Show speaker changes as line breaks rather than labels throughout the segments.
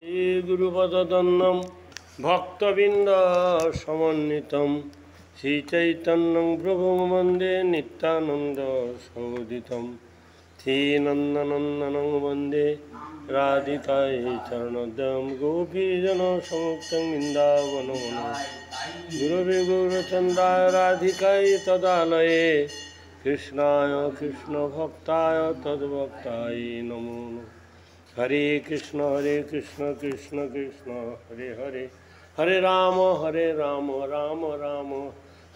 শ্রীগুরুপদদ্বন্দ্বম ভক্তবৃন্দ সমন্বিতম শ্রীচৈতন্যং প্রভুং বন্দে নিত্যানন্দ সহোদিতম শ্রীনন্দনন্দনং বন্দে রাধিকায় চরণোদ্যম গোপীজন সমুক্তং বৃন্দাবনমন গুরবে গৌরচন্দ্রায় রাধিকায় তদালয়ে কৃষ্ণায় কৃষ্ণভক্তায় তদ্ভক্তায় নমো নমঃ। হরে কৃষ্ণ কৃষ্ণ কৃষ্ণ হরে হরে হরে রাম রাম রাম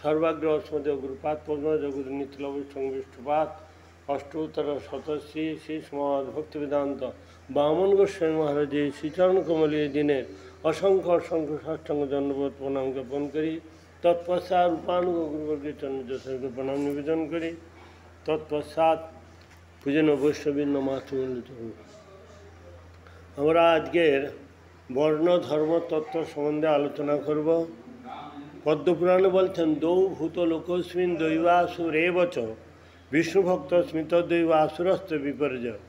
সর্বাগ্র স্মৃত গুরুপাদ পদ্মজ গুরু নিত্যলভ সংবিষ্টপাত অষ্টোত্তর শতশ্রী শ্রী শ্রীমদ ভক্তিবেদান্ত বামন গোস্বামী মহারাজে শ্রীচরণ কমলীয় দিনের অসংখ্য অসংখ্য সাষ্টাঙ্গ দণ্ডবোধ প্রণাম জ্ঞাপন করি। তৎপশ্চাৎ রূপানুগ গুরুবর্গের চরণ যথাযথ প্রণাম নিবেদন করি। তৎপশ্চাৎ পূজনীয় বৈষ্ণবীর মাতৃমূল্য। আমরা আজকের বর্ণ ধর্ম তত্ত্ব সম্বন্ধে আলোচনা করব। পদ্মপুরাণে বলছেন দৌ ভূত লোকস্মিন দৈবাসুর এবচ বিষ্ণুভক্ত স্মৃত দৈব আসুরস্ত বিপর্যয়।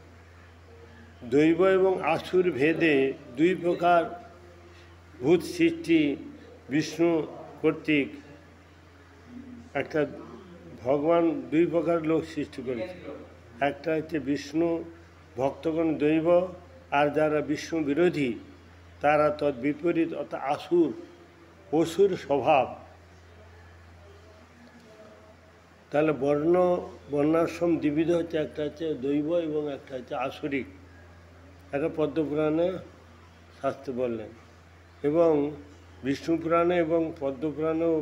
দৈব এবং আসুর ভেদে দুই প্রকার ভূত সৃষ্টি বিষ্ণু কর্তৃক। একটা ভগবান দুই প্রকার লোক সৃষ্টি করেছে, একটা হচ্ছে বিষ্ণু ভক্তগণ দৈব, আর যারা বিষ্ণু বিরোধী তারা তৎ বিপরীত অর্থাৎ আসুর, অসুর স্বভাব। তাহলে বর্ণাশ্রম দ্বিবিধ হচ্ছে, একটা হচ্ছে দৈব এবং একটা হচ্ছে আসুরিক। এটা পদ্মপুরাণে শাস্ত্রে বললেন, এবং বিষ্ণু পুরাণে এবং পদ্মপুরাণেও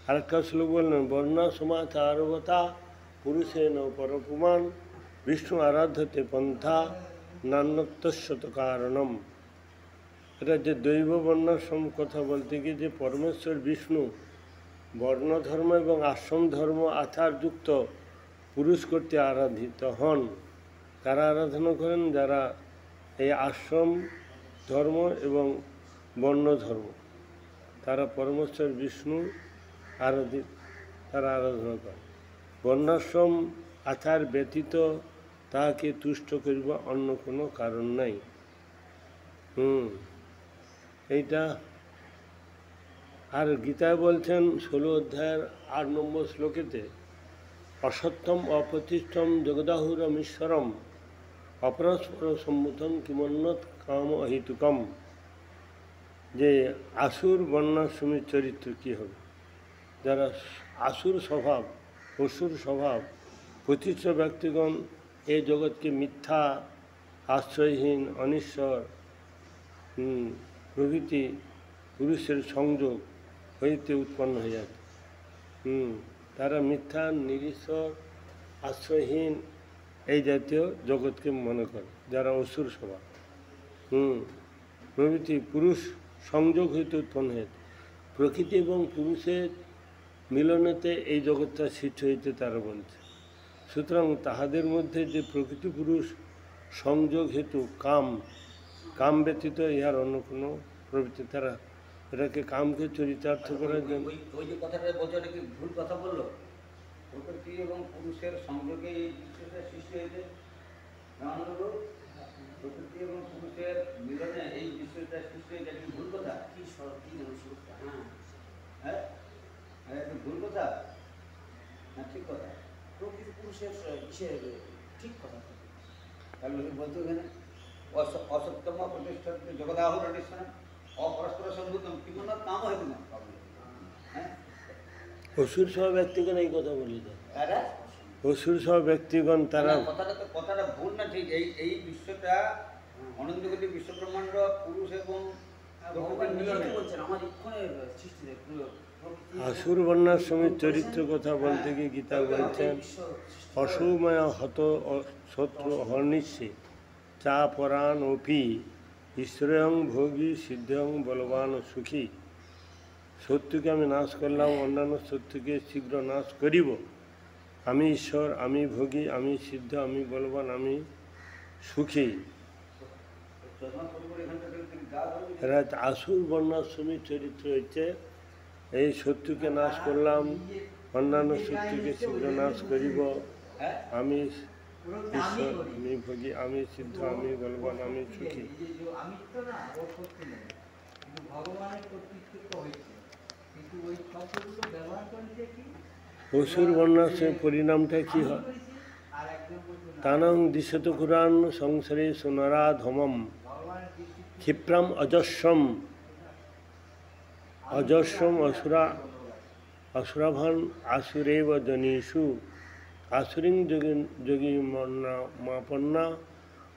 আরেকটা শ্লোক বললেন বর্ণাশ্রমাচারবতা পুরুষেন পরপুমান বিষ্ণু আরাধ্যতে পন্থা নান্যত্যস্যত কারণম। এটা যে দৈব বর্ণাশ্রম কথা বলতে গিয়ে যে পরমেশ্বর বিষ্ণু বর্ণধর্ম এবং আশ্রম ধর্ম আচারযুক্ত পুরুষ কর্তৃক আরাধিত হন। কারা আরাধনা করেন? যারা এই আশ্রম ধর্ম এবং বর্ণ ধর্ম, তারা পরমেশ্বর বিষ্ণু তারা আরাধনা করে। বর্ণাশ্রম আচার ব্যতীত তাহাকে তুষ্ট করিব অন্য কোনো কারণ নাই। এইটা আর গীতায় বলছেন 16 অধ্যায়ের 8 নম্বর শ্লোকেতে অসত্যম অপ্রতিষ্ঠম জগদাহুরম ঈশ্বরম অপরস্পর সম্মুতম কিমন্নত কাম অহিতুকম। যে আসুর বর্ণাশ্রমের চরিত্র কী হবে? যারা আসুর স্বভাব, অসুর স্বভাব, প্রতিষ্ঠ ব্যক্তিগণ এই জগৎকে মিথ্যা, আশ্রয়হীন, অনিশ্বর প্রভৃতি পুরুষের সংযোগ হইতে উৎপন্ন হয়ে যাচ্ছে। তারা মিথ্যা, নিরীশ্বর, আশ্রয়হীন এই জাতীয় জগৎকে মনে করে, যারা অসুর স্বভাব। প্রভৃতি পুরুষ সংযোগ হইতে উৎপন্ন হয়েছে। প্রকৃতি এবং পুরুষের মিলনেতে এই জগৎটা সৃষ্টি হইতে তারা বলছে। সুতরাং তাহাদের মধ্যে যে প্রকৃতি পুরুষ সংযোগ হেতু কাম ব্যতীত ইহার অন্য কোনো প্রবৃত্তি, তারা এটাকে কামকে চরিতার্থ করার জন্য
ওই যে কথাটা বলছে, ওটা কি ভুল কথা বললো? প্রকৃতি এবং পুরুষের সংযোগে এই বিশ্বটা সৃষ্টি হয়েছে। প্রকৃতি এবং পুরুষের মিলনে এই বিশ্বটা সৃষ্টি হয়েছে, কি ভুল কথা? হ্যাঁ, ভুল কথা না ঠিক কথা? প্রকৃতি পুরুষের ঠিক কথা। তাহলে বলতে ওখানে অসত্যম প্রতিষ্ঠা জগদাহুর অনুষ্ঠান অপরস্পর সম্ভূতম কিমন্নত নাম হইতে না।
অসুর সহ ব্যক্তিগণ এই কথা বলে যায়। অসুর সহ ব্যক্তিগণ তারা
কথাটা ভুল না ঠিক? এই বিশ্বটা অনন্তকোটি বিশ্বব্রহ্মাণ্ড পুরুষ এবং
আসুর বর্ণাশ্রমের চরিত্র কথা বলতে গিয়ে গীতা বলছেন অসুময় হত শত্রু হর্নিষ্যে চা পরাণ অপি ঈশ্বরং ভোগী সিদ্ধং বলবান সুখী। শত্রুকে আমি নাশ করলাম, অন্যান্য শত্রুকে শীঘ্র নাশ করিব। আমি ঈশ্বর, আমি ভোগী, আমি সিদ্ধ, আমি বলবান, আমি সুখী। এরা আসুর বর্ণাশ্রমের চরিত্র হচ্ছে এই শত্রুকে নাশ করলাম, অন্যান্য শত্রুকে শীঘ্র নাশ করিব, আমি ঈশ্বর আমি ভোগী, আমি সিদ্ধ, আমি বলবান, আমি সুখী।
আমি তো না, ওর শক্তি নেই, কিন্তু ভগবানের কর্তৃত্ব তো হয়েছে, কিন্তু ওই শব্দগুলো ব্যবহার করেছে কি
অসুর বর্ণাশ্রমের পরিণামটা কি হয়?
আর একজন বলছে না,
তানং দিশত কুরান সংসারে সুনরাধমম
ভগবানের দৃষ্টি
ক্ষিপ্রাম অজস্রম অজস্রম অসুরাভান আসুরেব জনীষু আসুরিং যোগী মাপন্না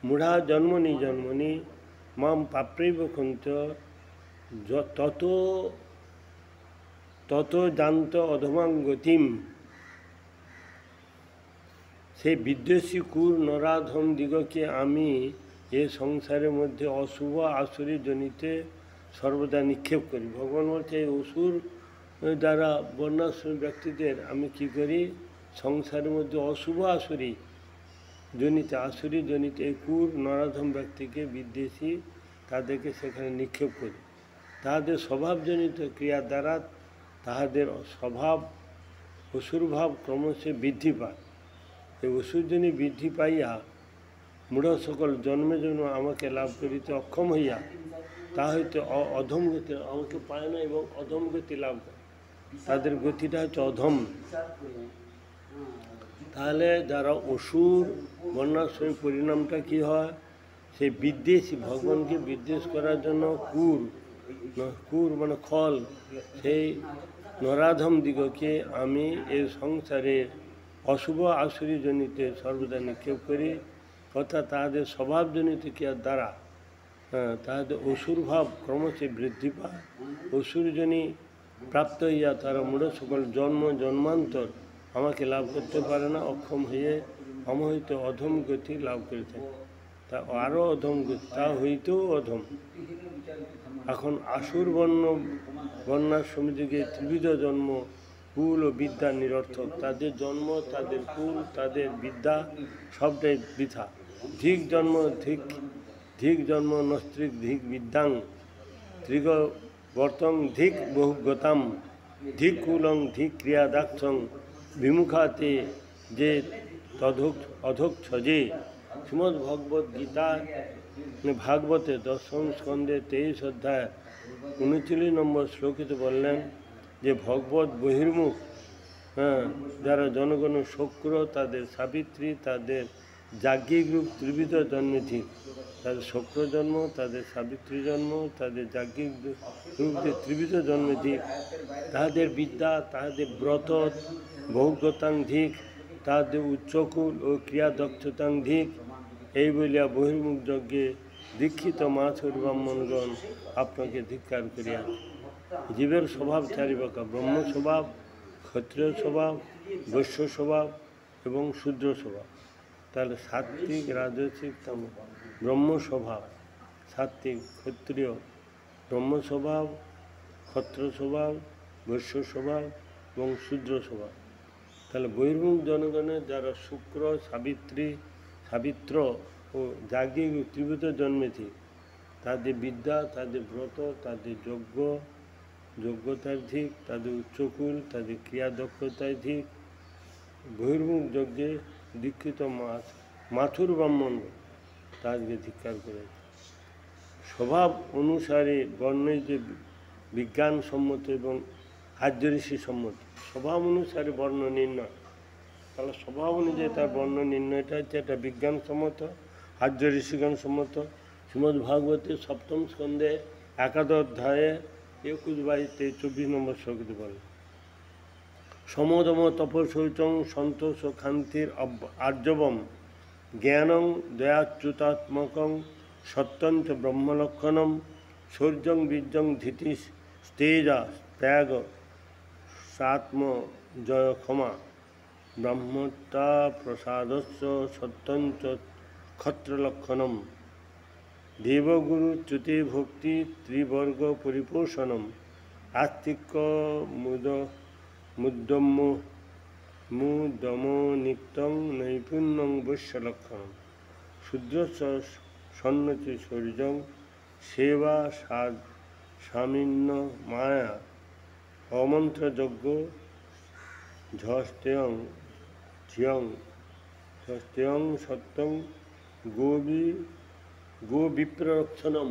মূঢ়া জন্মনি জন্মনি মাম পাপ্রেব কন্ত তত তত জান্ত অধমাং গতিম। সেই বিদ্বেষী কুর নরাধম দিগকে আমি এ সংসারের মধ্যে অশুভ আসুরি জনিতে সর্বদা নিক্ষেপ করি। ভগবান বলছে এই অসুর দ্বারা বর্ণাশ্রমী ব্যক্তিদের আমি কি করি, সংসারের মধ্যে অশুভ আসুরি জনিতে এই কুর নরাধম ব্যক্তিকে বিদ্বেষী তাদেরকে সেখানে নিক্ষেপ করি। তাহাদের স্বভাবজনিত ক্রিয়ার দ্বারা তাহাদের স্বভাব অসুরভাব ক্রমশ বৃদ্ধি পায়। এই অসুরজনী বৃদ্ধি পাইয়া মূঢ় সকল জন্মে জন্ম আমাকে লাভ করিতে অক্ষম হইয়া তা হইতে অধম গতি আমাকে পায় না এবং অধম গতি লাভ করে। তাদের গতিটা হচ্ছে অধম। তাহলে যারা অসুর বর্ণাশ্রমী পরিণামটা কি হয়, সেই বিদ্বেষী ভগবানকে বিদ্বেষ করার জন্য কুর মানে খল, সেই নরাধম দিগকে আমি এই সংসারের অশুভ আসুরি জনিতে সর্বদা নিক্ষেপ করি, অর্থাৎ তাহাদের স্বভাবজনিত ক্রিয়ার দ্বারা তাহাদের অসুর ভাব ক্রমশ বৃদ্ধি পায়। অসুরজনী প্রাপ্ত হইয়া তারা মূঢ় সকল জন্মান্তর আমাকে লাভ করতে পারে না, অক্ষম হয়ে অমহিত অধম গতি লাভ করে থাকে। তা আরও অধম গতি, তা হইতেও অধম। এখন আসুর বর্ণার সমিতিকে ত্রিবিধ জন্ম, কুল ও বিদ্যা নিরর্থক। তাদের জন্ম, তাদের কুল, তাদের বিদ্যা সবটাই বৃথা। ধিক জন্ম নস্ত্রিক ধিক বিদ্যাং ত্রিগ বর্তং ধিক বহুগতাম ধিক কুলং ধিক ক্রিয়াদাক্ষং বিমুখাতে যে অধোক্ষজে। শ্রীমদ্ ভগবদ্ গীতা ভাগবতে দশম স্কন্ধে 23 অধ্যায় 39 নম্বর শ্লোকিত বললেন যে ভগবত বহির্মুখ যারা জনগণ শুক্র, তাদের সাবিত্রী, তাদের যাজ্ঞিক রূপ ত্রিবিধ জন্মে ঠিক। তাদের শুক্র জন্ম, তাদের সাবিত্রী জন্ম, তাদের যাজ্ঞিক রূপ ত্রিবিধ জন্মে ঠিক। তাহাদের বিদ্যা, তাহাদের ব্রত বহুগতাং ধিক, তাহাদের উচ্চকুল ও ক্রিয়া দক্ষতাং ধিক। এই বলিয়া বহির্মুখ যজ্ঞে দীক্ষিত মাথুর ব্রাহ্মণগণ আপনাকে ধিক্কার করিয়া। জীবের স্বভাব চারি প্রকার: ব্রহ্ম স্বভাব, ক্ষত্রিয় স্বভাব, বৈশ্য স্বভাব এবং শূদ্র স্বভাব। তাহলে সাত্ত্বিক, রাজসিক, তামসিক। ব্রহ্ম স্বভাব সাত্ত্বিক, ক্ষত্রিয় ব্রহ্ম স্বভাব, ক্ষত্র স্বভাব, বৈশ্য স্বভাব এবং শূদ্র স্বভাব। তাহলে বহির্মুখ জনগণের যারা শুক্র, সাবিত্র ও যাজ্ঞিক ত্রিভুজ জন্মেছে, তাদের বিদ্যা, তাদের ব্রত, তাদের যোগ্যতার ধিক, তাদের উচ্চকুল, তাদের ক্রিয়া দক্ষতায় ধিক। বহির্মুখ যজ্ঞে দীক্ষিত মাথুর ব্রাহ্মণ তাদেরকে ধিক্কার করেছে। স্বভাব অনুসারে বর্ণের যে বিজ্ঞানসম্মত এবং আর্য ঋষি সম্মত, স্বভাব অনুসারে বর্ণ নির্ণয়। তাহলে স্বভাব অনুযায়ী তার বর্ণ নির্ণয়টা হচ্ছে একটা বিজ্ঞানসম্মত, আর্য ঋষিগণ সম্মত। শ্রীমদ্ ভাগবতে সপ্তম স্কন্ধে 11 অধ্যায়ে 21-22-24 নম্বর শ্লোকে বলে সমদম তপশৌচং সন্তোষ ক্ষান্তির আর্যবম জ্ঞানং দয়াচ্যুতাত্মকং সত্যঞ্চ ব্রহ্মলক্ষণম শৌর্যং বীর্যং ধৃতি তেজা ত্যাগ সাত্ম জয় ক্ষমা ব্রাহ্মতা প্রসাদস্য সত্যঞ্চ ক্ষত্রলক্ষণম দেবগুরু চ্যুতি ভক্তি ত্রিবর্গ পরিপোষণম আস্তিক্য মুদমনিক্তং নৈপুণ্যং বৈশ্যলক্ষণম শূদ্রস্য সন্নতি শৌর্যং সেবা সামিন্য মায়া অমন্ত্রযজ্ঞ ঝস্তেয়ং ধিয়ং ষষ্ঠ্যং সত্যং গো বিপ্ররক্ষণম।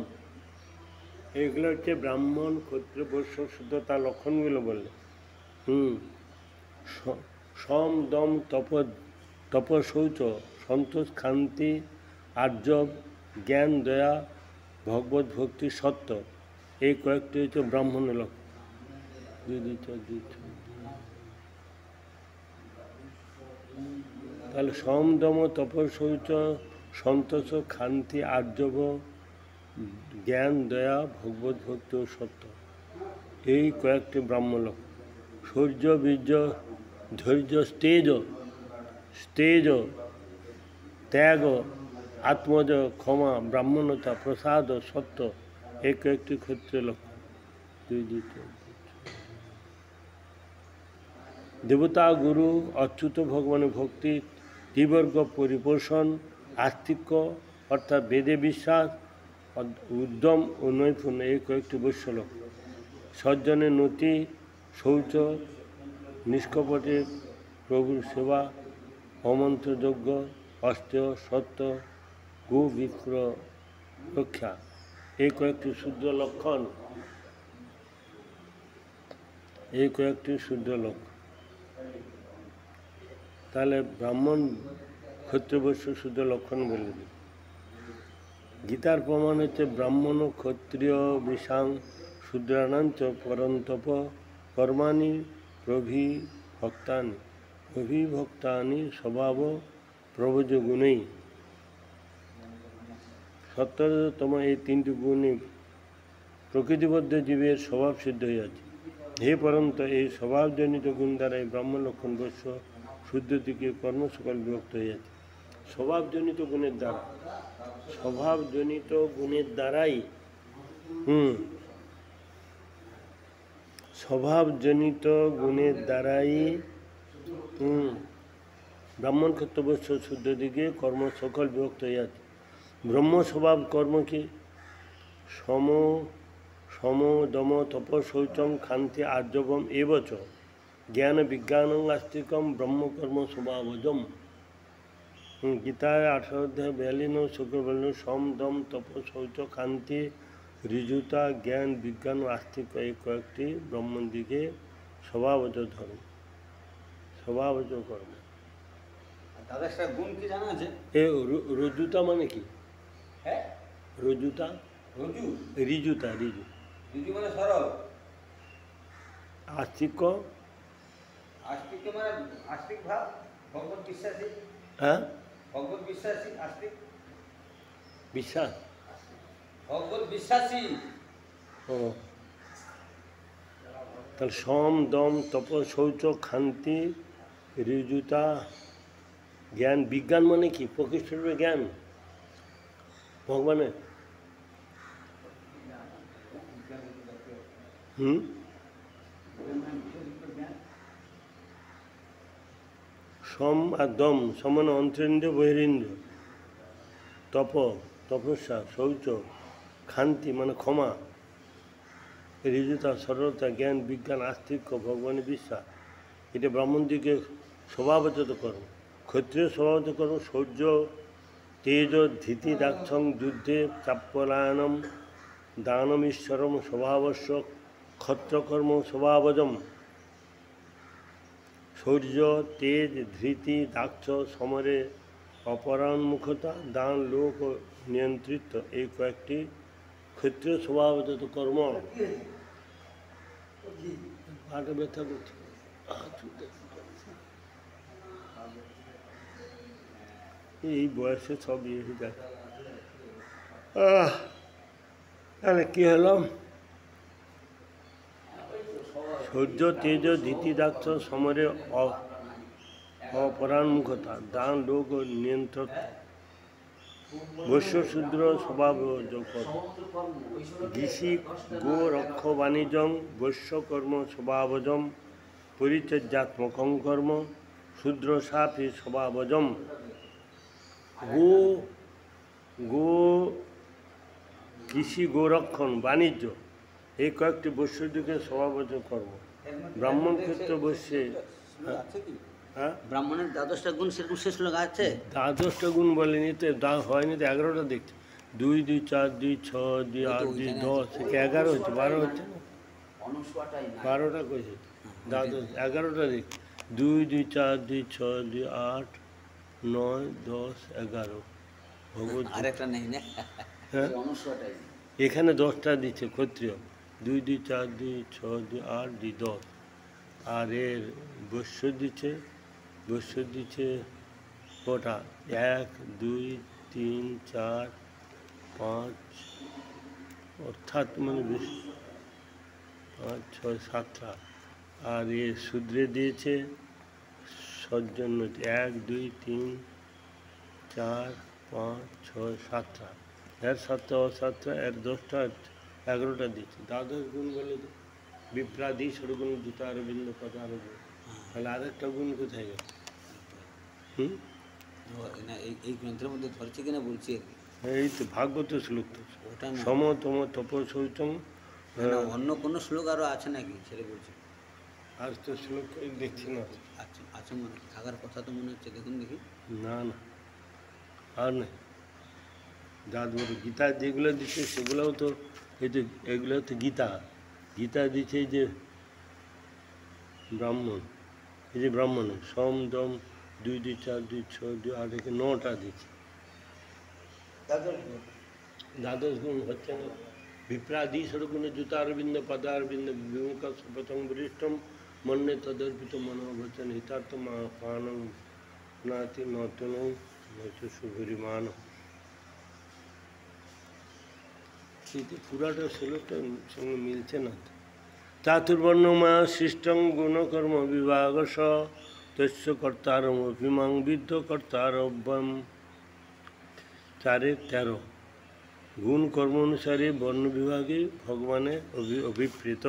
এগুলো হচ্ছে ব্রাহ্মণ ক্ষত্রিয় বৈশ্য শুদ্ধতার লক্ষণগুলো বললে। সম দম তপ শৌচ সন্তোষ শান্তি আর্জব জ্ঞান দয়া ভগবত ভক্তি সত্য, এই কয়েকটি হচ্ছে ব্রাহ্মণের লক্ষণ। তাহলে সম দম তপ শৌচ সন্তোষ শান্তি আর্জব জ্ঞান দয়া ভগবত ভক্তি ও সত্য, এই কয়েকটি ব্রাহ্ম লক্ষণ। শৌর্য বীর্য ধৈর্য তেজ ত্যাগ আত্মজ ক্ষমা ব্রাহ্মণতা প্রসাদ সত্য, এই কয়েকটি ক্ষত্রিয় লক্ষণ। দেবতা গুরু অচ্যুত ভগবানের ভক্তি ত্রিবর্গ পরিপোষণ আস্তিক্য অর্থাৎ বেদে বিশ্বাস উদ্যম ও নৈপুণ্য, এই কয়েকটি বৈশ্য লক্ষণ। সজ্জনের নতি শৌচ নিষ্কপটে প্রভুর সেবা অমন্ত্রযজ্ঞ অস্তেয় সত্য গো বিপ্র রক্ষা, এই কয়েকটি শুদ্ধ লক্ষণ। এই কয়েকটি শুদ্ধ লক্ষণ। তাহলে ব্রাহ্মণ ক্ষত্রিয় বৈশ্য শুদ্ধ লক্ষণ বলে দিই। গীতার প্রমাণ হচ্ছে ব্রাহ্মণ ক্ষত্রিয় বিশাং শূদ্রাণাঞ্চ পরন্তপ কর্মাণি প্রভিভক্তানি স্বভাব প্রভুজ গুণেই। সত্তরতম এই তিনটি গুণই প্রকৃতিবদ্ধ জীবের স্বভাব সিদ্ধ হইয়াছে। হে পরন্ত এই স্বভাবজনিত গুণ দ্বারা এই ব্রাহ্মণ লক্ষণ বৈশ্য শুদ্ধ দিকে কর্ম সকল বিভক্ত হইয়াছে। স্বভাবজনিত গুণের দ্বারা, স্বভাবজনিত গুণের দ্বারাই স্বভাবজনিত গুণের দ্বারাই ব্রাহ্মণ ক্ষত্রিয় বৈশ্য শুদ্ধ দিকে কর্ম সকল বিভক্ত হইয়াছে। ব্রহ্ম স্বভাব কর্ম কি? সম দম তপ শৌচম ক্ষান্তি আর্জবম এবচ জ্ঞান বিজ্ঞানং আস্তিকম ব্রহ্মকর্ম স্বভাবজম। গীতায় 18 অধ্যায় 42 শুক্র বললেন সম দম তপ শৌচ ক্ষান্তি ঋজুতা জ্ঞান বিজ্ঞান ও আস্তিক, এই কয়েকটি ব্রহ্মণ দিকে স্বভাবজ ধর্ম, স্বভাবজ কর্ম।
দাদা একটা গুণ কি জানা আছে?
এ রজুতা মানে কি?
হ্যাঁ,
রজুতা ঋজুতা ঋজু
মানে সরল।
আস্তিক্য
মানে আস্তিক ভাব, ভগবত বিশ্বাসী।
হ্যাঁ,
ভগবত বিশ্বাসী আস্তিক,
বিশ্বাস
ভগবত বিশ্বাসী।
ও তাহলে সম দম তপ শৌচ ক্ষান্তি ঋজুতা জ্ঞান বিজ্ঞান মানে কি? প্রকৃষ্ট জ্ঞান ভগবানের। সম আর দম সমান অন্তরেন্দ্র বহিরেন্দ্র, তপস্যা শৌচ ক্ষান্তি মানে ক্ষমা ঋজুতা সরলতা জ্ঞান বিজ্ঞান আস্তিক্য ভগবানের বিশ্বাস, এটা ব্রাহ্মণ দিকে স্বভাবজাত কর্ম। ক্ষত্রিয় স্বভাবজাত কর্ম শৌর্য তেজ ধীতি দাক্ষং যুদ্ধে চাপ্পলায়নম দানম ঈশ্বরম স্বভাবস্য ক্ষত্রকর্ম স্বভাবজম। শৌর্য তেজ ধৃতি দাক্ষ সমরে অপরাণমুখতা দান লোক ও নিয়ন্ত্রিত, এই কয়েকটি ক্ষত্রিয় স্বভাবজাত কর্ম। পাটা ব্যথা করছে, এই বয়সে সব ইয়ে হয়ে যায়। তাহলে কি হলো? শৌর্য তেজ ধীতি দাক্ষ সমরে অপরাণমুখতা দান লোক ও নিয়ন্ত্রণ বৈশ্য শূদ্র স্বভাব ঋষি গো রক্ষ বাণিজ্যং বৈশ্যকর্ম স্বভাবজম পরিচর্যাত্মকং কর্ম শূদ্র সাপি স্বভাবজম। গো কৃষি গোরক্ষণ বাণিজ্য, এই কয়েকটি বৈশ্য যুগের স্বভাবজ কর্ম। ব্রাহ্মণ ক্ষেত্র বৈশ্যে হ্যাঁ,
ব্রাহ্মণের দ্বাদশটা গুণ সেরকম শেষ শ্লোক আছে?
দ্বাদশটা গুণ বলেনি তো, হয়নি তো, 11টা দেখছি। 2 2 4 2 6 2
ওই তো
8 2
ওইখানে
10,
আছে।
11 হচ্ছে, 12 হচ্ছে না,
অনুস্বারটাই নাই।
12টা কইছে তো।
হ্যাঁ,
দ্বাদশ
ওইটাই।
11টা দেখছি। 2 2 4 2 6 2 8 9 10 11 ভগবত।
আরেকটা নেই না?
হ্যাঁ,
ওই অনুস্বারটাই নেই।
এখানে 10টা দিচ্ছে ক্ষত্রিয়। 2 2 4 2 6 2 8 2 10। আর এর বৈশ্য দিচ্ছে কটা? 1 2 3 4 5, অর্থাৎ মানে বেশি, 5 6 7টা। আর এ শূদ্রে দিয়েছে সজ্জন্য 1 2 3 4 5 6 7টা। এর 7টা অসাতটা, এর 10টা 11টা দিচ্ছে। দ্বাদশ গুণ বলে তো বিপ্রাদি সরগুণ জুতা আরবিন্দ কথা আরবিন্দ। তাহলে আরেকটা গুণ কোথায় গেল? হুম,
না, এই গ্রন্থের মধ্যে ধরছে কিনা বলছি আর কি।
এই তো ভাগবত শ্লোক তো।
ওটা না।
সম তম তপ শৌচম।
না, অন্য কোনো শ্লোক আরও আছে নাকি সেটা বলছি।
আর তো শ্লোক দেখছি না।
আচ্ছা আচ্ছা, মনে থাকার কথা তো মনে হচ্ছে, দেখুন দেখি।
না না, আর নেই। দাদুর গীতা যেগুলো দিচ্ছে সেগুলোও তো, এই তো এগুলো তো গীতা দিচ্ছে এই যে ব্রাহ্মণ, এই যে ব্রাহ্মণে সম দম 2 2 4 2 6 2 8 একে 9টা দিচ্ছে। দ্বাদশ গুণ হচ্ছে না। বিপ্রাদি সরগুণে জুতা অরবিন্দ পদা অরবিন্দ বিমুখ প্রথম বরিষ্ঠম মন্যে তদর্পিত মনোবচন হিতার্থ পানং নাতি নতুন সুভরিমান। কিন্তু পুরাটা শ্লোকটা সঙ্গে মিলছে না। চাতুর্বর্ণময় সৃষ্টং গুণকর্ম বিভাগ স তস্য কর্তারম অভিমাং বিদ্ধ কর্তারব্যম। 4-13 গুণ কর্ম অনুসারে বর্ণ বিভাগে ভগবানের অভিপ্রেত।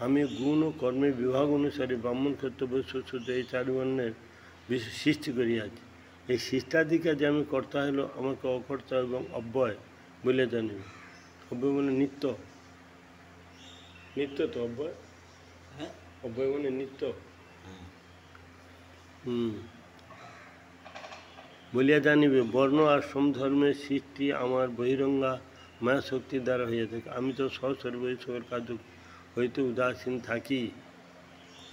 আমি গুণ ও কর্মের বিভাগ অনুসারে ব্রাহ্মণ ক্ষত্রিয় বৈশ্য শূদ্র এই 4 বর্ণের সৃষ্টি করিয়াছি। এই সৃষ্টাধিকা যে আমি কর্তা হলো, আমাকে অকর্তা এবং অব্যয় বলে জানিব। অব্যয় মানে নিত্য, নিত্য তো অব্যয়,
হ্যাঁ,
অব্যয় মানে নিত্য।
হ্যাঁ।
বলিয়া জানিবে বর্ণ আশ্রম ধর্মের সৃষ্টি আমার বহিরঙ্গা মায়া শক্তির দ্বারা হইয়া থাকে। আমি তো সর্ব ঈশ্বর কার্য হইতে উদাসীন থাকি,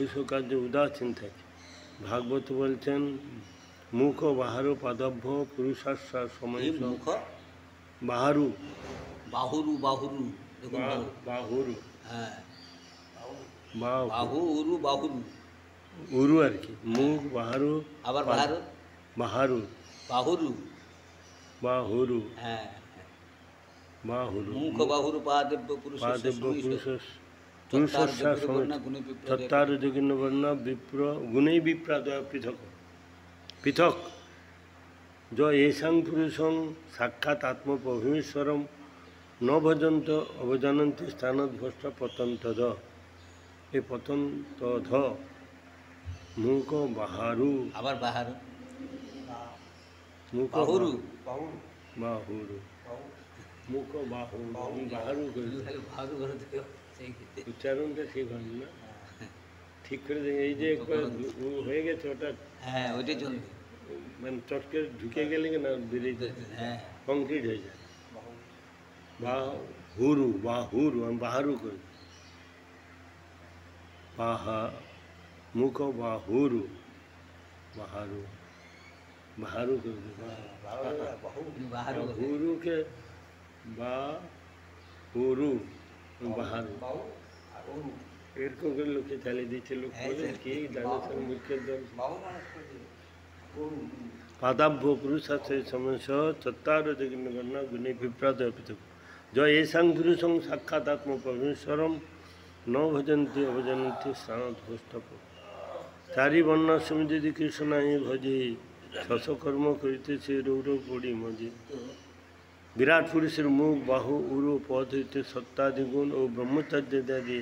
ঈশ্বর কার্যে উদাসীন থাকি। ভাগবত বলছেন মুখ বাহারু পাদভ্য পুরুষাশ্বার সময়
এই মুখ
বাহারু
বাহুরু বাহুরু, দেখুন বাহু।
বাহুরু
হ্যাঁ,
বাহু
বাহুরু বাহুরু,
উরু আর কি। মুখ বাহারু,
আবার বাহারু
বাহারু
বাহুরু।
বাহুরু
হ্যাঁ,
বাহুরু
মুখ বাহুরু পাদেব্য পুরুষ
পাদেব্য পুরুষ
চত্বার
পুরুষস্যার
যোগির বর্ণা গুণে বিপ্রদে।
সত্তার যোগিন বর্ণ বিপ্র গুণেই বিপ্রাদয় পৃথক পৃথক। য এষাং পুরুষং সাক্ষাৎ আত্মপ্রভীশ্বরম ন ভজন্ত অবজানন্তি স্থানভ্রষ্ট পতন্তধ। এই পতন্তধ মুখ বাহারু,
আবার বাহারু
মুখ
বাহুরু।
বাহুরু, মুখ বাহুরু, আমি বাহারু করি।
বাহুরু করে দিও, সেই ক্ষেত্রে।
উচ্চারণটা ঠিক হয় না, ঠিক করে দেখি। এই যে একবার হয়ে গেছে ওটা,
হ্যাঁ, ওইটাই চলবে।
মানে চটকে ঢুকে গেলে না বেরিয়ে যায়,
হ্যাঁ,
কংক্রিট হয়ে যায়। বাহুরু বাহুরু, আমি বাহারু করি। বাহা মুখ বাহুরু বাহারু, বাহারু করে দিই।
বাহারু করে।
বাহুরুকে বাহুরু বাহারু এরকম করে লোকে চালিয়ে দিচ্ছে। লোক বলে কি জানে মুখের দল। পাদাভ্য পুরুষাশ্রয় সমস্য চত্বার যোগিন গণ্য গুণে বিপ্রাদ পৃথক। জয় এষাং পুরুষং সাক্ষাৎ আত্ম পরমেশ্বরম ন ভজন্তি অভজনন্তি স্থানভ্রষ্ট। 4 বর্ণাশ্রমে যদি কৃষ্ণ আমি ভজে শশকর্ম করিতেছে রৌর পড়ি মজে। বিরাট পুরুষের মুখ বাহু উরু পদ হইতে সত্তাদিগুণ ও ব্রহ্মচার্যাদি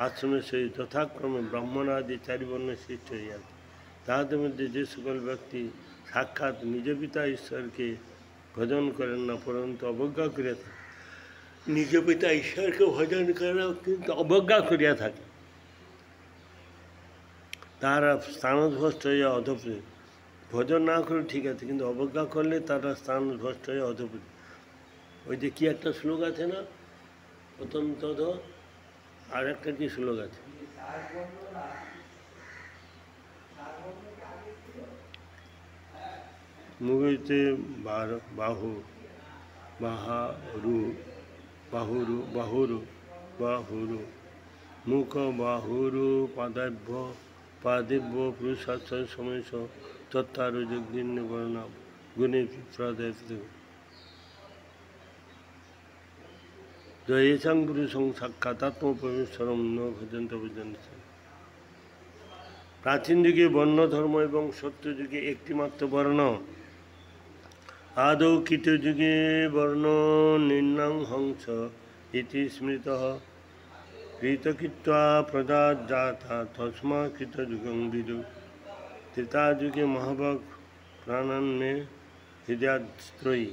আশ্রমের সহিত যথাক্রমে ব্রাহ্মণাদি 4 বর্ণ সৃষ্টি হইয়াছে। তাহাদের মধ্যে যে সকল ব্যক্তি সাক্ষাৎ নিজ পিতা ঈশ্বরকে ভজন করেন না, পরন্তু অবজ্ঞা করিয়া থাকে, নিজ পিতা ঈশ্বরকে ভজন করে কিন্তু অবজ্ঞা করিয়া থাকে, তারা স্থানভ্রষ্ট হয়ে অধপতি। ভজন না করে ঠিক আছে, কিন্তু অবজ্ঞা করলে তারা স্থানভ্রষ্ট হয়ে অধপতি। ওই যে কি একটা শ্লোক আছে না, প্রথম তদ, আর একটা কি শ্লোক আছে, মুখেতে বাহু বাহারু বাহুরু বাহুরু বাহুরু মুখ বাহুরু পাদাভ্য পাদিভ্য পুরুষার্থ সময় তত্তারু যজ্ঞিন্য বর্ণ গুণে প্রাদায় জয়েশাং পুরুষং সাক্ষাৎ পরমেশ্বরম ন ভজন্ত ভজন্ত। প্রাচীন যুগে বর্ণ ধর্ম এবং সত্য যুগে একটিমাত্র বর্ণ, আদৌ কৃত যুগে বর্ণ নির্ণাং হংস ইতি স্মৃত কৃতকৃত্বা প্রজাতা তস্মা কৃত যুগং বিদু। ত্রেতা যুগে মহাভাগ প্রাণান্মে হৃদয়াত্রয়ী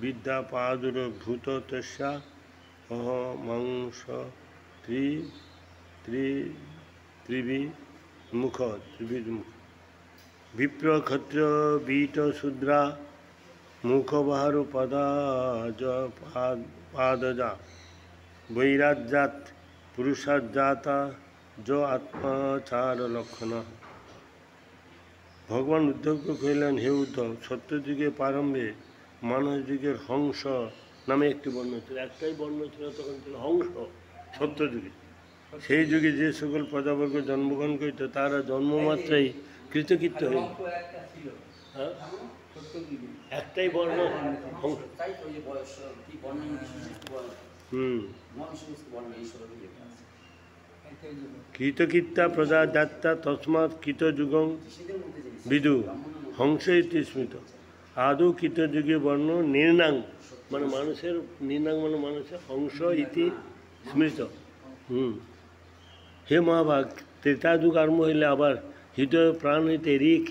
বিদ্যা পাদুর ভূত তস্যা অহমাংস ত্রিবিমুখ বিপ্র ক্ষত্র বীট শূদ্রা মুখবাহারু পাদজা বৈরাজ্যাত পুরুষাজাতা য আত্মাচার লক্ষণ। ভগবান উদ্ধবকে কহিলেন, হে উদ্ধব, সত্যযুগে প্রারম্ভে মানব যুগের হংস নামে একটি বর্ণ ছিল। একটাই বর্ণ ছিল, তখন ছিল হংস সত্যযুগে। সেই যুগে যে সকল প্রজাবর্গ জন্মগ্রহণ করিত তারা জন্মমাত্রাই কৃতকৃত্য হইল। হ্যাঁ, একটাই বর্ণ হংস। কৃতকৃত্যা প্রজা যাত্রা তস্মাৎ কৃতযুগং বিদু হংস ইতি স্মৃত। আদৌ কৃতযুগে বর্ণ নির্ণাং মানে মানুষের, নির্ণাং মানে মানুষের, হংস ইতি স্মৃত। হে মহাভাগ, ত্রেতা যুগ আরম্ভ হইলে আবার হৃদয় প্রাণ হইতে ঋক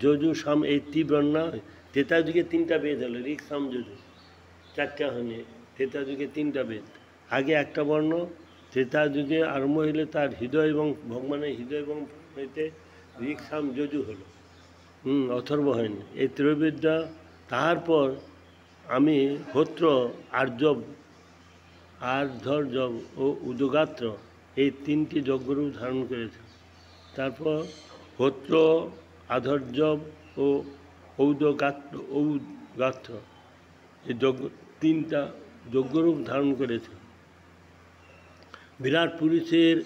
যজু সাম এই ত্রিবর্ণা। ত্রেতা যুগে তিনটা বেদ হলো, ঋক সাম যজু, চারটা হয়নি। ত্রেতা যুগে তিনটা বেদ, আগে একটা বর্ণ। ত্রেতা যুগে আরম্ভ হইলে তার হৃদয় এবং ভগবানের হৃদয় এবং হইতে ঋক সাম যজু হলো, অথর্ব হয়নি, এই ত্রৈবিদ্যা। তারপর আমি হোত্র আর্যব আর্ধর্যব ও উদগাত্র এই তিনটি যজ্ঞরূপ ধারণ করেছে। তারপর হোত্র আধর্যব ও ঔদগাত্র এই তিনটা যজ্ঞরূপ ধারণ করেছে। বিরাট পুরুষের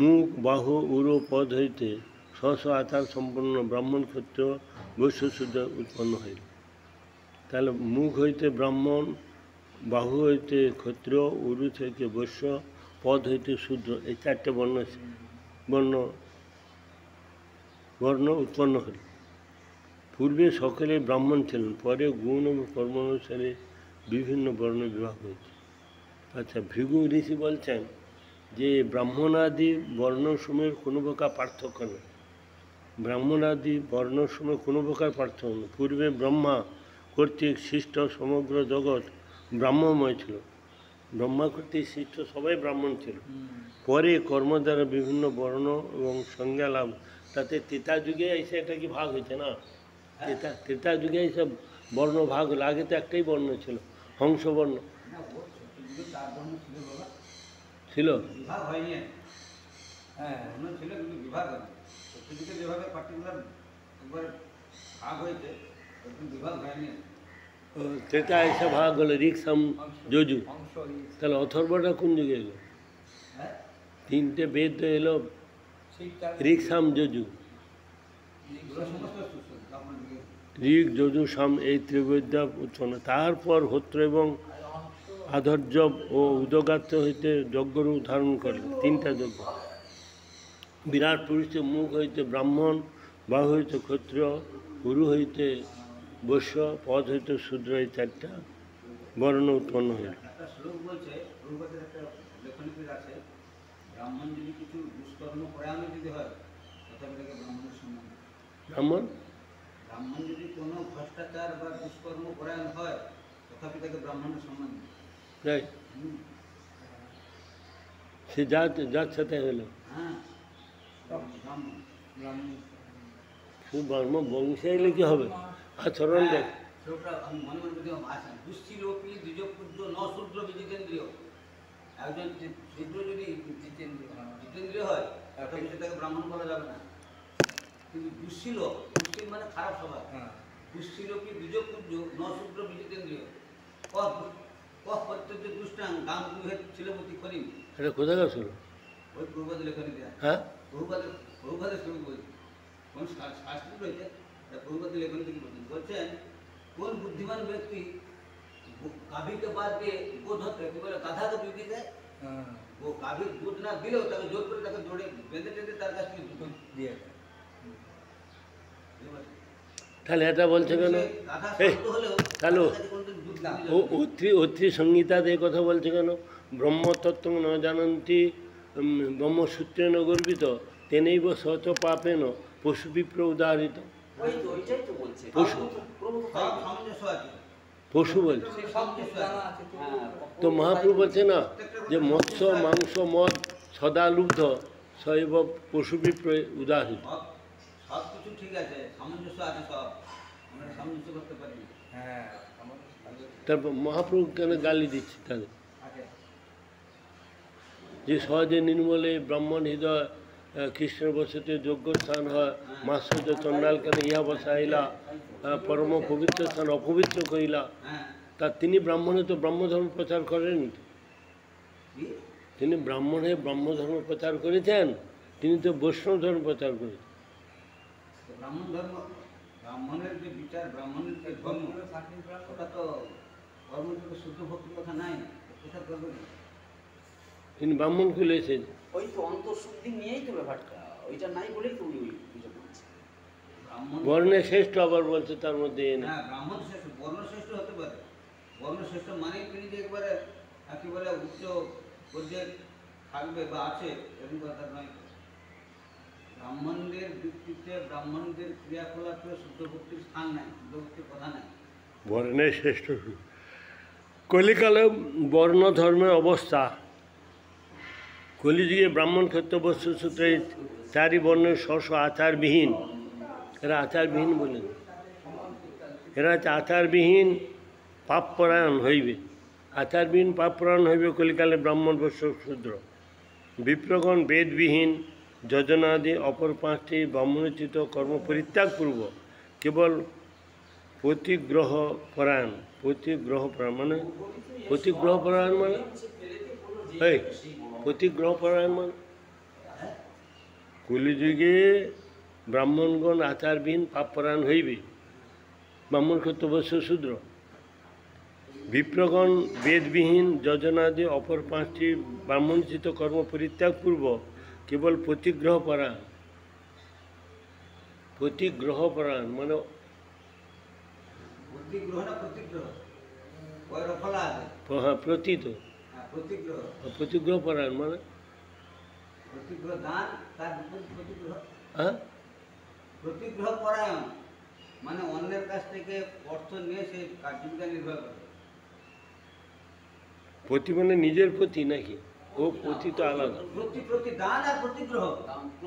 মুখ বাহু উরু পদ হইতে স্ব আচার সম্পন্ন ব্রাহ্মণ ক্ষত্র বৈশ্য শূদ্র উৎপন্ন হইল। তাহলে মুখ হইতে ব্রাহ্মণ, বাহু হইতে ক্ষত্রিয়, উরু থেকে বৈশ্য, পদ হইতে শূদ্র, এই চারটে বর্ণ উৎপন্ন হইল। পূর্বে সকলে ব্রাহ্মণ ছিলেন, পরে গুণ ও কর্ম অনুসারে বিভিন্ন বর্ণ বিভাগ হয়েছে। আচ্ছা, ভৃগু ঋষি বলছেন যে ব্রাহ্মণাদি বর্ণসমূহের কোনো প্রকার পার্থক্য নেই। ব্রাহ্মণাদি বর্ণসমূহের কোনো প্রকার পার্থক্য নেই। পূর্বে ব্রহ্মা কর্তৃক সৃষ্ট সমগ্র জগৎ ব্রাহ্মময় ছিল। ব্রহ্মা কর্তৃক সৃষ্ট সবাই ব্রাহ্মণ ছিল। পরে কর্ম দ্বারা বিভিন্ন বর্ণ এবং সংজ্ঞা লাভ, তাতে ত্রেতা যুগে এসে এটা কি ভাগ হয়েছে না? ত্রেতা যুগে এসে বর্ণ ভাগ হলো। আগে তো একটাই বর্ণ ছিল, হংসবর্ণ ছিল। ত্রেতা এসে ভাগ হলো ঋক সাম যজু। তাহলে অথর্বটা কোন যুগে এলো? তিনটে বেদ তো এলো ঋক সাম যজু। ঋক যজু সাম এই ত্রিবেদ্যা উৎপন্ন। তারপর হোত্র এবং আধর্যব ও উদগাত্র হইতে যজ্ঞরূপ ধারণ করল, তিনটা যজ্ঞ। বিরাট পুরুষের মুখ হইতে ব্রাহ্মণ, বাহু হইতে ক্ষত্রিয়, উরু হইতে বৈশ্য, পদ হইতে শূদ্র, এই চারটা বর্ণ উৎপন্ন হইল। ব্রাহ্মণ যদি কোনো ভ্রষ্টাচার বা দুষ্কর্ম পরায়ণ হয়, তথাপি তাকে ব্রাহ্মণের সম্মান দেয়। সে যার সাথে হলো। শুধু ব্রহ্ম বংশে এলে কি হবে? আচরণ দেখ।
আমি মনে মনে বলতে আচ্ছা দুশ্চিলোপী দ্বিজপুত্র ন শূদ্র বিজিতেন্দ্রীয়। একজন শূদ্র যদি জিতেন্দ্রীয় হয় তবে সেটাকে ব্রাহ্মণ বলা যাবে না। কিন্তু দুশ্চিল মানে খারাপ স্বভাব। দুশ্চিলোপী দ্বিজপুত্র ন শূদ্র বিজিতেন্দ্রীয়। প্রত্যেক দুষ্টাং গান গুহের ছিলবতী করিম।
এটা কোথাকার ছিল?
ওই প্রভুপাদের লেখনী দেয়া।
হ্যাঁ,
প্রভুপাদের ছবি বলছি। কোন শাস্ত্র রয়েছে প্রভুপাদের লেখনী থেকে বলছেন কোন বুদ্ধিমান ব্যক্তি গাভীকে বাদ দিয়ে গোধ কি বলে গাধাকে দুধ দিয়ে দেয়, ও গাভীর দুধ না দিলেও তাকে জোর করে তাকে জোরে বেঁধে টেঁধে তার কাছ থেকে দুধ দিয়ে দেয়।
তাহলে এটা বলছে কেন? তাহলে অত্রি সংহিতাতে এই কথা বলছে কেন? ব্রহ্মতত্ত্ব ন জানন্তি ব্রহ্মসূত্রে ন গর্বিত তেনৈব সচ পাপেন পশু বিপ্র উদাহরিত। পশু বলছে তো মহাপ্রভু বলছে না যে মৎস্য মাংস মদ সদা লুব্ধ শৈব পশু বিপ্র উদাহরিত।
সব কিছু ঠিক আছে, সামঞ্জস্য আছে, সব আমরা সামঞ্জস্য করতে পারি।
তারপর মহাপ্রভু কেন গালি দিচ্ছে তাদের? যে সহজে নির্মলে ব্রাহ্মণ হৃদয় কৃষ্ণের বসতে যোগ্য স্থান হয়, মাৎসর্য চণ্ডাল কেন ইহা বসাইলা, পরম পবিত্র স্থান অপবিত্র কইলা। তা তিনি ব্রাহ্মণে তো ব্রহ্মধর্ম প্রচার করেন, তিনি ব্রাহ্মণে ব্রহ্মধর্ম প্রচার করেছেন, তিনি তো বৈষ্ণব ধর্ম প্রচার করেছেন।
ব্রাহ্মণ ধর্ম, ব্রাহ্মণের যে বিচার, ব্রাহ্মণের যে ধর্ম, ওটা তো ধর্ম থেকে শুদ্ধ ভক্তির কথা নাই, প্রচার করবে না।
তিনি ব্রাহ্মণ খুলেছেন,
ওই তো অন্তঃশুদ্ধি নিয়েই তো ব্যাপারটা, ওইটা নাই বলেই তো উনি ওইটা বলছে।
বর্ণে শ্রেষ্ঠ আবার বলছে তার মধ্যে।
হ্যাঁ, ব্রাহ্মণ শ্রেষ্ঠ, বর্ণ শ্রেষ্ঠ হতে পারে। বর্ণ শ্রেষ্ঠ মানে তিনি যে একবারে কি বলে উচ্চ পর্যায়ে থাকবে বা আছে এরকম কথা নয়। ব্রাহ্মণদের ভিত্তিতে ব্রাহ্মণদের ক্রিয়াকলাপে শুদ্ধ ভক্তির স্থান নাই, শুদ্ধ ভক্তির কথা নাই।
বর্ণের শ্রেষ্ঠ কলিকালে বর্ণ ধর্মের অবস্থা। কলিযুগে ব্রাহ্মণ ক্ষত্রিয় বৈশ্য সূত্রে চারি বর্ণের স্ব আচারবিহীন, এরা আচারবিহীন বলেন, এরা হচ্ছে আচারবিহীন পাপপরায়ণ হইবে। আচারবিহীন পাপপরায়ণ হইবে কলিকালে ব্রাহ্মণ বৈশ্য শূদ্র। বিপ্রগণ বেদবিহীন যজনাদি অপর পাঁচটি ব্রাহ্মণোচিত কর্ম পরিত্যাগপূর্বক কেবল প্রতিগ্রহ পরায়ণ। মানে প্রতিগ্রহপরায়ণ মানে এই প্রতিগ্রহপরায়ণ মানে কলিযুগে ব্রাহ্মণগণ আচারবিহীন পাপপরায়ণ হইবে, ব্রাহ্মণ ক্ষত্রিয় বৈশ্য শূদ্র। বিপ্রগণ বেদবিহীন যজনাদি অপর পাঁচটি ব্রাহ্মণোচিত কর্ম পরিত্যাগপূর্বক কেবল প্রতিগ্রহপরায়ণ। প্রতিগ্রহপরায়ণ মানে হ্যাঁ প্রতীত। প্রতিগ্রহপরায়ণ মানে হ্যাঁ
প্রতিগ্রহপরায়ণ মানে অন্যের কাছ থেকে অর্থ নিয়ে সেই জীবিকা নির্বাহ করে।
প্রতি মানে নিজের প্রতি নাকি? ও প্রতি তো আলাদা।
প্রতি দান আর প্রতিগ্রহ,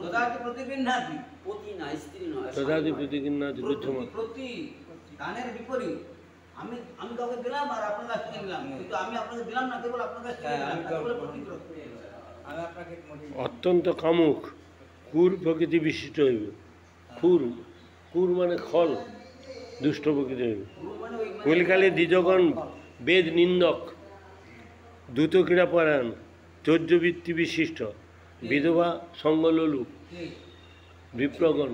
তদাদি প্রতিগৃহ্ণাতি,
প্রতি না স্ত্রী নয়,
তদাদি প্রতিগৃহ্ণাতি বুদ্ধমান।
প্রতি দানের বিপরীত। আমি কাউকে দিলাম আর আপনার কাছ থেকে নিলাম, কিন্তু আমি আপনাকে দিলাম না, কেবল আপনার কাছ থেকে নিলাম, তাকে বলে প্রতিগ্রহ।
অত্যন্ত কামুক কুর প্রকৃতি বিশিষ্ট হইবে। কুর মানে খল, দুষ্ট প্রকৃতি হইবে। কলিকালে দ্বিজগণ বেদ নিন্দক, দ্রুত ক্রীড়াপরায়ণ, চৌর্যবৃত্তি বিশিষ্ট, বিধবা সঙ্গলোলু বিপ্রগণ।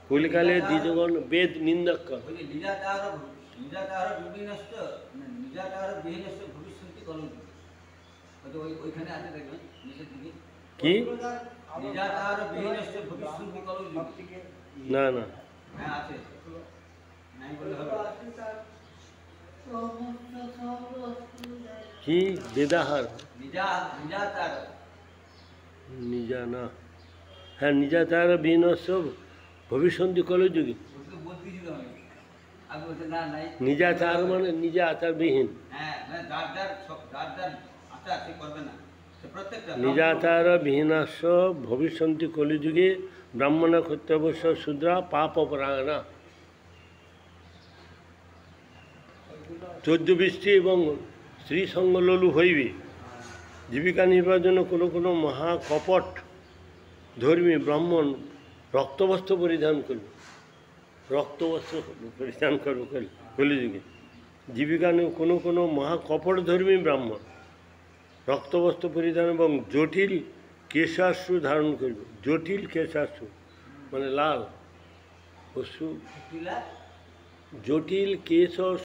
কলিকালে দ্বিজগণ বেদ নিন্দক কি না না কি বেদাহার নিজা না, হ্যাঁ নিজাতার বিনশ্য ভবিষ্যন্তি কলযুগে। নিজাচার মানে নিজে আচারবিহীন।
প্রত্যেকটা
নিজাচার বিহীনাস্য ভবিষ্যন্তি কলিযুগে ব্রাহ্মণ ক্ষত্রবশ্য শূদ্রা পাপ অপরায়ণা। চৌর্যবৃষ্টি এবং স্ত্রী সঙ্গলোলু হইবে। জীবিকা নির্বাহের জন্য কোনো কোনো মহাকপট ধর্মী ব্রাহ্মণ রক্তবস্ত্র পরিধান করবে, রক্তবস্ত্র পরিধান করবে কলিযুগে। জীবিকা কোনো কোনো মহাকপট ধর্মী ব্রাহ্মণ রক্তবস্ত্র পরিধান এবং জটিল কেশাশ্রু ধারণ করবে। জটিল কেশাশ্রু মানে লাল অশ্রু,
টিলা
জটিল কেশ